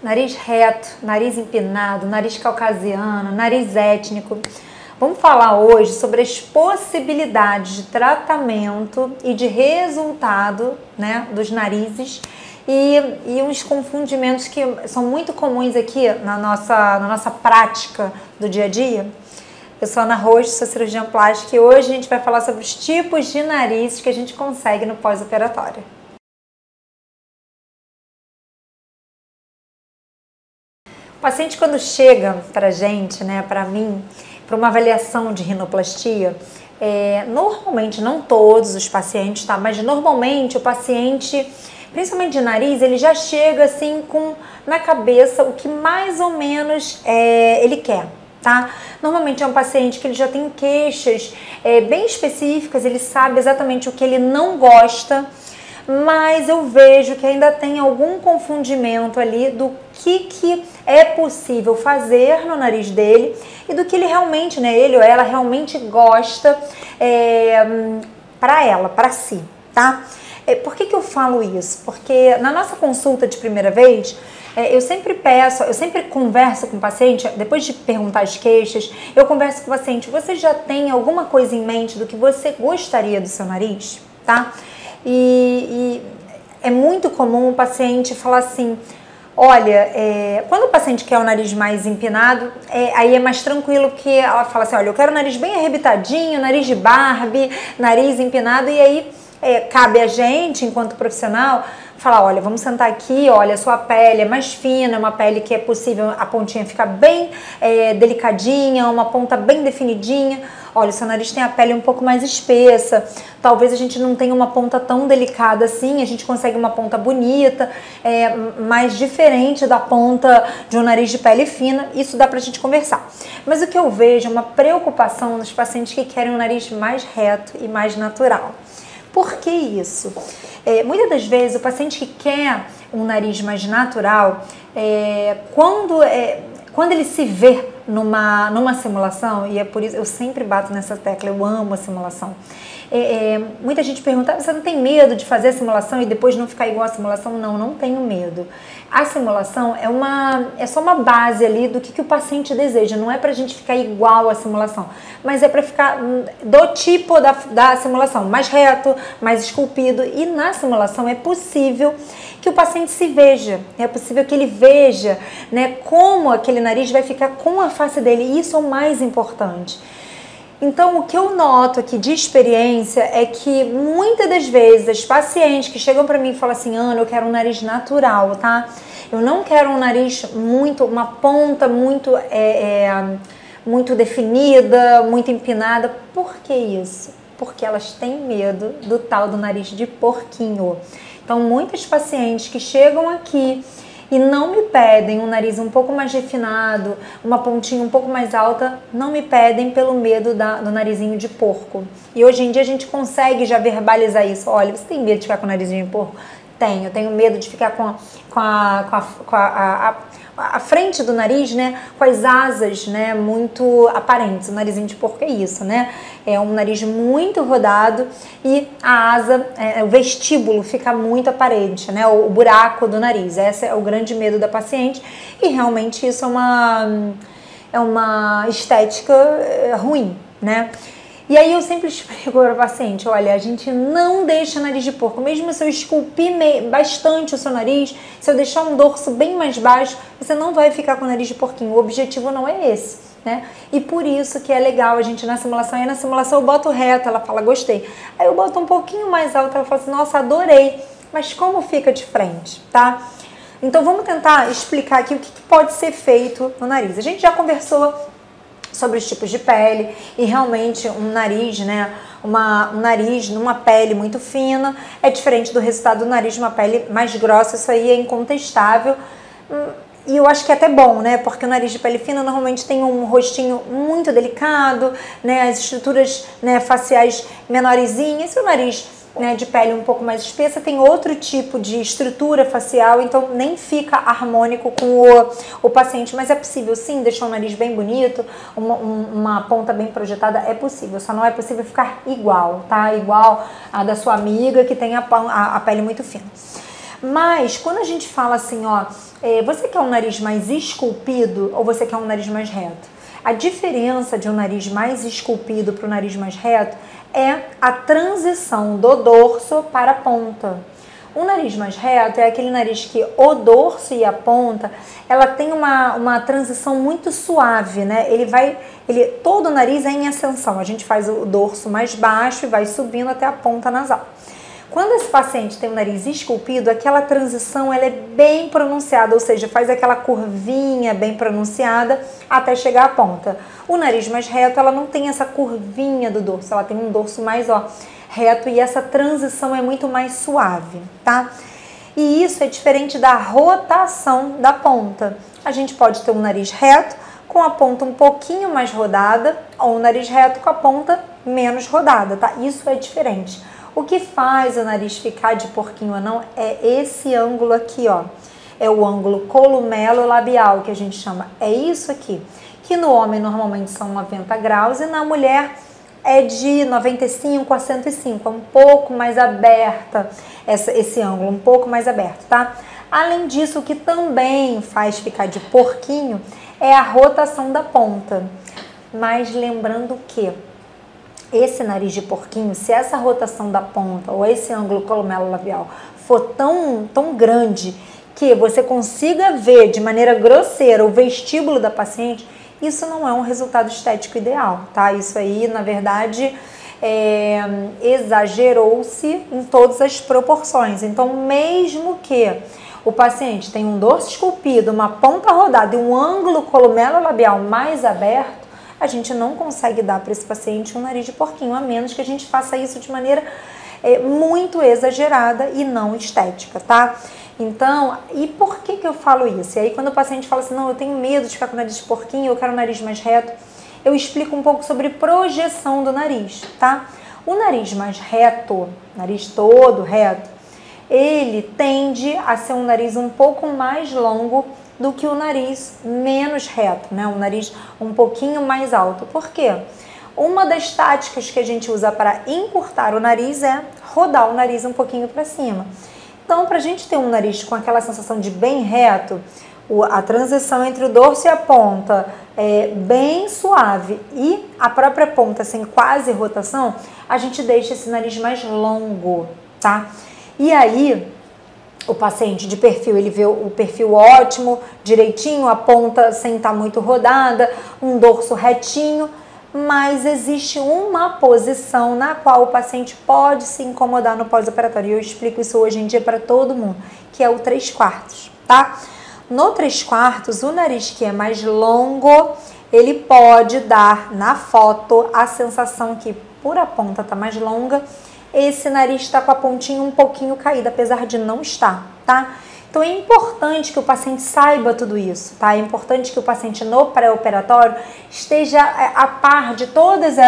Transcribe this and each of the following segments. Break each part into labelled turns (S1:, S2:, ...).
S1: nariz reto, nariz empinado, nariz caucasiano, nariz étnico. Vamos falar hoje sobre as possibilidades de tratamento e de resultado, né, dos narizes e uns confundimentos que são muito comuns aqui na nossa prática do dia a dia. Eu sou Ana Rocha, sou cirurgiã plástica e hoje a gente vai falar sobre os tipos de narizes que a gente consegue no pós-operatório. O paciente, quando chega pra gente, né, pra mim, para uma avaliação de rinoplastia, normalmente, não todos os pacientes, tá? Mas normalmente o paciente, principalmente de nariz, ele já chega assim com na cabeça o que mais ou menos ele quer, tá? Normalmente é um paciente que ele já tem queixas bem específicas, ele sabe exatamente o que ele não gosta, mas eu vejo que ainda tem algum confundimento ali do que é possível fazer no nariz dele e do que ele realmente, né, ele ou ela realmente gosta para si, tá? Por que eu falo isso? Porque na nossa consulta de primeira vez, eu sempre converso com o paciente, depois de perguntar as queixas, eu converso com o paciente, você já tem alguma coisa em mente do que você gostaria do seu nariz, tá? E é muito comum o paciente falar assim, olha, quando o paciente quer o nariz mais empinado, aí é mais tranquilo, que ela fala assim, olha, eu quero o nariz bem arrebitadinho, nariz de Barbie, nariz empinado, e aí cabe a gente, enquanto profissional, falar, olha, vamos sentar aqui, olha, a sua pele é mais fina, é uma pele que é possível a pontinha ficar bem delicadinha, uma ponta bem definidinha, olha, o seu nariz tem a pele um pouco mais espessa, talvez a gente não tenha uma ponta tão delicada assim, a gente consegue uma ponta bonita, mais diferente da ponta de um nariz de pele fina, isso dá pra gente conversar. Mas o que eu vejo é uma preocupação nos pacientes que querem um nariz mais reto e mais natural. Por que isso? Muitas das vezes o paciente que quer um nariz mais natural, quando ele se vê numa simulação, e é por isso eu sempre bato nessa tecla, eu amo a simulação. Muita gente pergunta, você não tem medo de fazer a simulação e depois não ficar igual a simulação? Não, não tenho medo. A simulação é só uma base ali do que o paciente deseja, não é pra gente ficar igual à simulação, mas é pra ficar do tipo da simulação, mais reto, mais esculpido, e na simulação é possível que o paciente se veja, é possível que ele veja, né, como aquele nariz vai ficar com a face dele, e isso é o mais importante. Então, o que eu noto aqui de experiência é que muitas das vezes as pacientes que chegam pra mim e falam assim, Ana, eu quero um nariz natural, tá? Eu não quero um nariz uma ponta muito definida, muito empinada. Por que isso? Porque elas têm medo do tal do nariz de porquinho. Então, muitas pacientes que chegam aqui e não me pedem um nariz um pouco mais refinado, uma pontinha um pouco mais alta, não me pedem pelo medo do narizinho de porco. E hoje em dia a gente consegue já verbalizar isso. Olha, você tem medo de ficar com o narizinho de porco? Eu tenho medo de ficar com a frente do nariz, né, com as asas, né, muito aparentes. O narizinho de porco é isso, né? É um nariz muito rodado e a asa, o vestíbulo fica muito aparente, né? O buraco do nariz. Esse é o grande medo da paciente e realmente isso é uma estética ruim, né? E aí eu sempre explico para o paciente, olha, a gente não deixa nariz de porco, mesmo se eu esculpir bastante o seu nariz, se eu deixar um dorso bem mais baixo, você não vai ficar com o nariz de porquinho, o objetivo não é esse, né? E por isso que é legal a gente na simulação, eu boto reto, ela fala, gostei. Aí eu boto um pouquinho mais alto, ela fala assim, nossa, adorei, mas como fica de frente, tá? Então vamos tentar explicar aqui o que pode ser feito no nariz. A gente já conversou sobre os tipos de pele e realmente um nariz, né, um nariz numa pele muito fina é diferente do resultado do nariz de uma pele mais grossa, isso aí é incontestável. E eu acho que é até bom, né, porque o nariz de pele fina normalmente tem um rostinho muito delicado, né, as estruturas, né, faciais menorzinhas, e o nariz, né, de pele um pouco mais espessa tem outro tipo de estrutura facial, então nem fica harmônico com o paciente, mas é possível sim deixar o nariz bem bonito, uma ponta bem projetada, é possível, só não é possível ficar igual, tá? Igual a da sua amiga que tem a pele muito fina. Mas quando a gente fala assim, ó, você quer um nariz mais esculpido ou você quer um nariz mais reto? A diferença de um nariz mais esculpido para o nariz mais reto é a transição do dorso para a ponta. O nariz mais reto é aquele nariz que o dorso e a ponta, ela tem uma transição muito suave, né? Todo o nariz é em ascensão. A gente faz o dorso mais baixo e vai subindo até a ponta nasal. Quando esse paciente tem o nariz esculpido, aquela transição ela é bem pronunciada, ou seja, faz aquela curvinha bem pronunciada até chegar à ponta. O nariz mais reto, ela não tem essa curvinha do dorso, ela tem um dorso mais, ó, reto e essa transição é muito mais suave, tá? E isso é diferente da rotação da ponta. A gente pode ter um nariz reto com a ponta um pouquinho mais rodada ou um nariz reto com a ponta menos rodada, tá? Isso é diferente. O que faz o nariz ficar de porquinho ou não é esse ângulo aqui, ó. É o ângulo columelo-labial que a gente chama. É isso aqui, que no homem normalmente são 90 graus e na mulher é de 95 a 105, é um pouco mais aberta esse ângulo, um pouco mais aberto, tá? Além disso, o que também faz ficar de porquinho é a rotação da ponta. Mas lembrando que esse nariz de porquinho, se essa rotação da ponta ou esse ângulo columelo-labial for tão grande que você consiga ver de maneira grosseira o vestíbulo da paciente, isso não é um resultado estético ideal, tá? Isso aí, na verdade, exagerou-se em todas as proporções. Então, mesmo que o paciente tenha um dorso esculpido, uma ponta rodada e um ângulo columelo-labial mais aberto, a gente não consegue dar para esse paciente um nariz de porquinho, a menos que a gente faça isso de maneira muito exagerada e não estética, tá? Então, e por que eu falo isso? E aí quando o paciente fala assim, não, eu tenho medo de ficar com o nariz de porquinho, eu quero um nariz mais reto, eu explico um pouco sobre projeção do nariz, tá? O nariz mais reto, nariz todo reto, ele tende a ser um nariz um pouco mais longo do que o nariz menos reto, né? Um nariz um pouquinho mais alto. Por quê? Uma das táticas que a gente usa para encurtar o nariz é rodar o nariz um pouquinho para cima. Então, para a gente ter um nariz com aquela sensação de bem reto, a transição entre o dorso e a ponta é bem suave e a própria ponta sem quase rotação, a gente deixa esse nariz mais longo, tá? E aí, o paciente de perfil, ele vê o perfil ótimo, direitinho, a ponta sem estar muito rodada, um dorso retinho, mas existe uma posição na qual o paciente pode se incomodar no pós-operatório. E eu explico isso hoje em dia para todo mundo, que é o 3/4, tá? No 3/4, o nariz que é mais longo, ele pode dar na foto a sensação que, por a ponta estar mais longa, esse nariz está com a pontinha um pouquinho caída, apesar de não estar, tá? Então é importante que o paciente saiba tudo isso, tá? É importante que o paciente no pré-operatório esteja a par de todas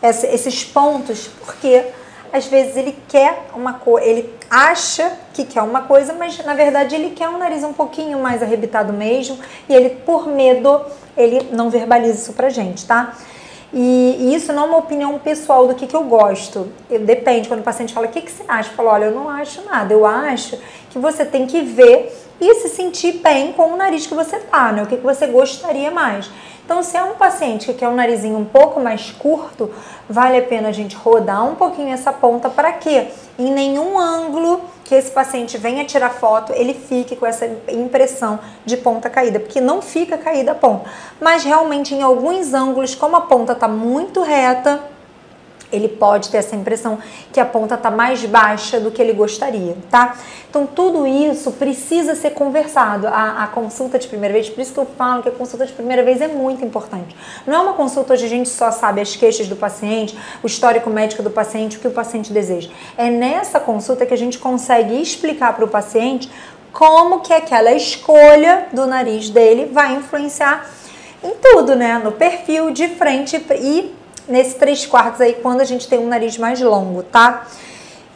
S1: esses pontos, porque às vezes ele quer uma coisa, ele acha que quer uma coisa, mas na verdade ele quer um nariz um pouquinho mais arrebitado mesmo, e ele, por medo, ele não verbaliza isso pra gente, tá? E isso não é uma opinião pessoal do que eu gosto. Depende, quando o paciente fala, o que você acha? Eu falo, olha, eu não acho nada. Eu acho que você tem que ver e se sentir bem com o nariz que você tá, né? O que você gostaria mais. Então, se é um paciente que quer um narizinho um pouco mais curto, vale a pena a gente rodar um pouquinho essa ponta para que em nenhum ângulo que esse paciente venha tirar foto, ele fique com essa impressão de ponta caída, porque não fica caída a ponta. Mas realmente em alguns ângulos, como a ponta está muito reta, ele pode ter essa impressão que a ponta está mais baixa do que ele gostaria, tá? Então, tudo isso precisa ser conversado. A consulta de primeira vez, por isso que eu falo que a consulta de primeira vez é muito importante. Não é uma consulta onde a gente só sabe as queixas do paciente, o histórico médico do paciente, o que o paciente deseja. É nessa consulta que a gente consegue explicar para o paciente como que aquela escolha do nariz dele vai influenciar em tudo, né? No perfil, de frente e nesse 3/4 aí, quando a gente tem um nariz mais longo, tá?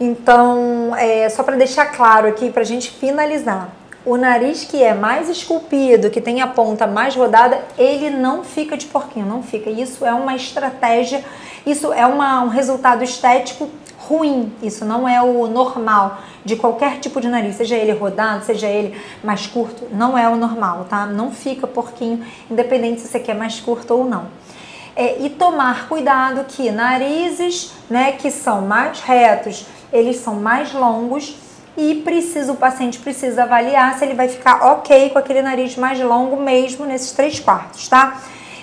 S1: Então, só para deixar claro aqui, pra gente finalizar, o nariz que é mais esculpido, que tem a ponta mais rodada, ele não fica de porquinho, não fica. Isso é uma estratégia, isso é um resultado estético ruim, isso não é o normal de qualquer tipo de nariz, seja ele rodado, seja ele mais curto, não é o normal, tá? Não fica porquinho, independente se você quer mais curto ou não. E tomar cuidado que narizes, né, que são mais retos, eles são mais longos e o paciente precisa avaliar se ele vai ficar ok com aquele nariz mais longo mesmo nesses 3/4, tá?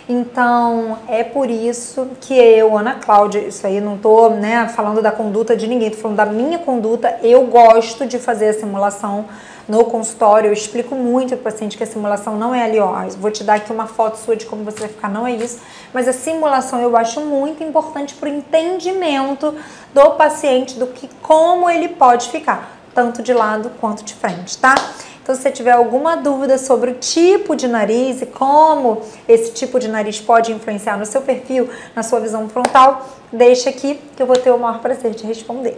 S1: Então, é por isso que eu, Ana Cláudia, isso aí não tô, né, falando da conduta de ninguém, tô falando da minha conduta, eu gosto de fazer a simulação no consultório, eu explico muito para o paciente que a simulação não é ali, ó, vou te dar aqui uma foto sua de como você vai ficar, não é isso, mas a simulação eu acho muito importante para o entendimento do paciente, do que como ele pode ficar, tanto de lado quanto de frente, tá? Então, se você tiver alguma dúvida sobre o tipo de nariz e como esse tipo de nariz pode influenciar no seu perfil, na sua visão frontal, deixa aqui que eu vou ter o maior prazer de responder.